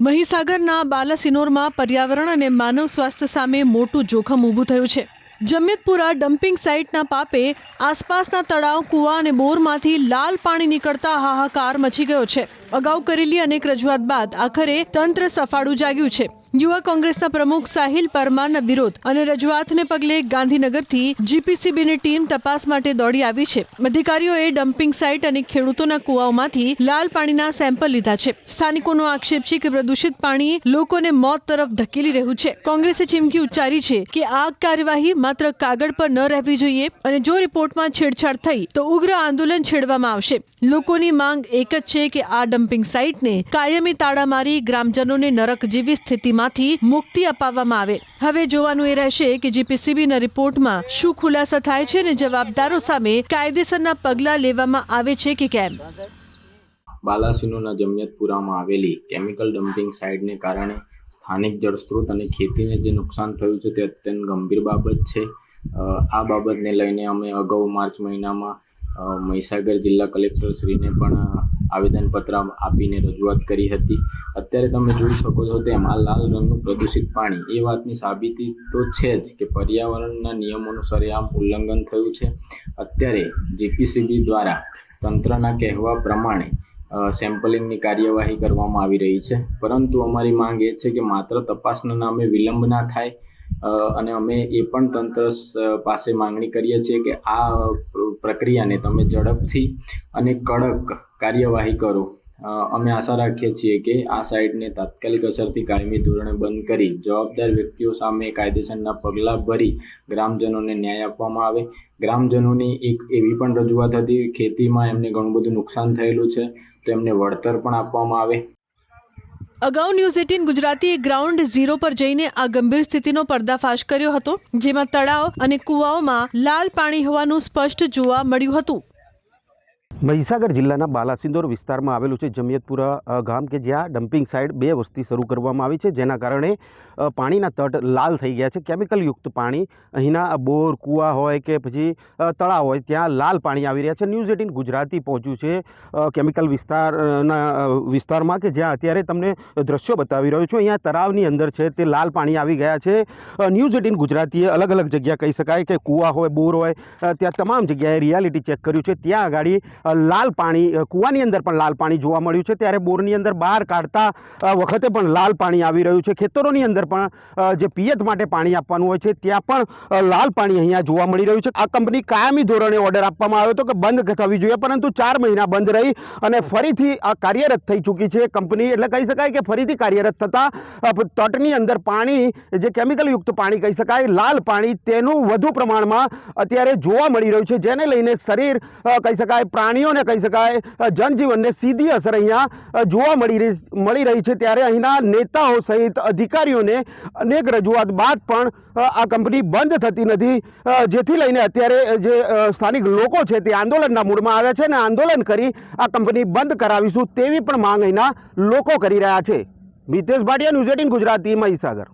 મહીસાગરના બાલાસિનોરમાં પર્યાવરણ અને માનવ સ્વાસ્થ્ય સામે મોટું જોખમ ઊભું થયું છે। જમિયતપુરા ડમ્પિંગ સાઇટના પાપે આસપાસના તળાવ, કૂવા અને બોરમાંથી લાલ પાણી નીકળતા હાહાકાર મચી ગયો છે। અગાઉ કરેલી અનેક રજૂઆત બાદ આખરે તંત્ર સફાળું જાગ્યું છે। યુવા કોંગ્રેસના પ્રમુખ સાહિલ પરમારના વિરોધ અને રજૂઆતને પગલે ગાંધીનગરથી જીપીસીબીની ટીમ તપાસ માટે દોડી આવી છે। અધિકારીઓએ ડમ્પિંગ સાઇટ અને ખેડૂતોના કૂવાઓમાંથી લાલ પાણીના સેમ્પલ લીધા છે। સ્થાનિકોનો આક્ષેપ છે કે પ્રદૂષિત પાણી લોકોને મોત તરફ ધકેલી રહ્યું છે। કોંગ્રેસે ચીમકી ઉચ્ચારી છે કે આ કાર્યવાહી માત્ર કાગળ પર ન રહેવી જોઈએ અને જો રિપોર્ટમાં છેડછાડ થઈ તો ઉગ્ર આંદોલન છેડવામાં આવશે। લોકોની માંગ એક જ છે કે આ ડમ્પિંગ સાઇટને કાયમી તાળા મારી ગ્રામજનોને નરક જેવી સ્થિતિમાં મુક્તિ અપાવવામાં આવે। હવે જોવાનું એ રહેશે કે જીપીસીબીના રિપોર્ટમાં શું ખુલાસા થાય છે અને જવાબદારો સામે કાયદેસરના પગલાં લેવામાં આવે છે કે કેમ। બાલાસિનોરના જમિયતપુરામાં આવેલી કેમિકલ ડમ્પિંગ સાઇટને કારણે સ્થાનિક જળસ્ત્રોત અને ખેતીને જે નુકસાન થયું છે તે અત્યંત ગંભીર બાબત છે। આ બાબતને લઈને અમે અગાઉ માર્ચ મહિનામાં મહીસાગર જિલ્લા કલેક્ટરશ્રીને પણ આવેદનપત્ર આપીને રજૂઆત કરી હતી। અત્યારે તમે જોઈ શકો છો તેમ આ લાલ રંગનું પ્રદૂષિત પાણી એ વાતની સાબિતી તો છે જ કે પર્યાવરણના નિયમોનું સરેઆમ ઉલ્લંઘન થયું છે। અત્યારે જીપીસીબી દ્વારા તંત્રના કહેવા પ્રમાણે સેમ્પલિંગની કાર્યવાહી કરવામાં આવી રહી છે, પરંતુ અમારી માંગ એ છે કે માત્ર તપાસના નામે વિલંબ ના થાય અને અમે એ પણ તંત્ર પાસે માંગણી કરીએ છીએ કે આ પ્રક્રિયાને તમે ઝડપથી અને કડક કાર્યવાહી કરો। અમે આશા રાખીએ છીએ કે આ સાઇટને તાત્કાલિક અસરથી કાયમી ધોરણે બંધ કરી જવાબદાર વ્યક્તિઓ સામે કાયદેસરના પગલાં ભરી ગ્રામજનોને ન્યાય આપવામાં આવે। ગ્રામજનોની એક એવી પણ રજૂઆત હતી કે ખેતીમાં એમને ઘણું બધું નુકસાન થયેલું છે તો એમને વળતર પણ આપવામાં આવે। અગાઉ ન્યૂઝ 18 ગુજરાતીએ ગ્રાઉન્ડ ઝીરો પર જઈને આ ગંભીર સ્થિતિનો પર્દાફાશ કર્યો હતો, જેમાં તળાવ અને કૂવાઓમાં લાલ પાણી હોવાનું સ્પષ્ટ જોવા મળ્યું હતું। મહીસાગર જિલ્લાના બાલાસિનોર વિસ્તારમાં આવેલું છે જમિયતપુરા ગામ કે જ્યાં ડમ્પિંગ સાઇટ 2 વસ્તી શરૂ કરવામાં આવી છે, જેના કારણે પાણીના તટ લાલ થઈ ગયા છે। કેમિકલયુક્ત પાણી અહીંના બોર, કૂવા હોય કે પછી તળાવ હોય ત્યાં લાલ પાણી આવી રહ્યા છે। ન્યૂઝ 18 ગુજરાતી પહોંચ્યું છે કેમિકલ વિસ્તારમાં કે જ્યાં અત્યારે તમને દ્રશ્યો બતાવી રહ્યો છું। અહીંયા તળાવની અંદર છે તે લાલ પાણી આવી ગયા છે। ન્યૂઝ 18 ગુજરાતીએ અલગ અલગ જગ્યા કહી શકાય કે કૂવા હોય, બોર હોય, ત્યાં તમામ જગ્યાએ રિયાલિટી ચેક કર્યું છે। ત્યાં આગળ લાલ પાણી, કૂવાની અંદર પણ લાલ પાણી જોવા મળ્યું છે, ત્યારે બોરની અંદર બહાર કાઢતા વખતે પણ લાલ પાણી આવી રહ્યું છે। ખેતરોની અંદર પણ જે પિયત માટે પાણી આપવાનું હોય છે ત્યાં પણ લાલ પાણી અહીંયા જોવા મળી રહ્યું છે। આ કંપની કાયમી ધોરણે ઓર્ડર આપવામાં આવ્યો હતો કે બંધ થવી જોઈએ, પરંતુ 4 મહિના બંધ રહી અને ફરીથી આ કાર્યરત થઈ ચૂકી છે કંપની, એટલે કહી શકાય કે ફરીથી કાર્યરત થતાં તટની અંદર પાણી, જે કેમિકલયુક્ત પાણી કહી શકાય, લાલ પાણી, તેનું વધુ પ્રમાણમાં અત્યારે જોવા મળી રહ્યું છે, જેને લઈને શરીર કહી શકાય, પ્રાણીઓને કહી શકાય, જનજીવનને સીધી અસર અહીંયા જોવા મળી રહી છે। ત્યારે અહીંના નેતાઓ સહિત અધિકારીઓને અનેક રજૂઆત બાદ પણ આ કંપની બંધ થતી નથી, જેથી લઈને અત્યારે જે સ્થાનિક લોકો છે તે આંદોલનના મૂડમાં આવ્યા છે અને આંદોલન કરી આ કંપની બંધ કરાવીશું તેવી પણ માંગ અહીંના લોકો કરી રહ્યા છે। મિતેશ ભાટિયા, ન્યૂઝ 18 ગુજરાતી, મહીસાગર।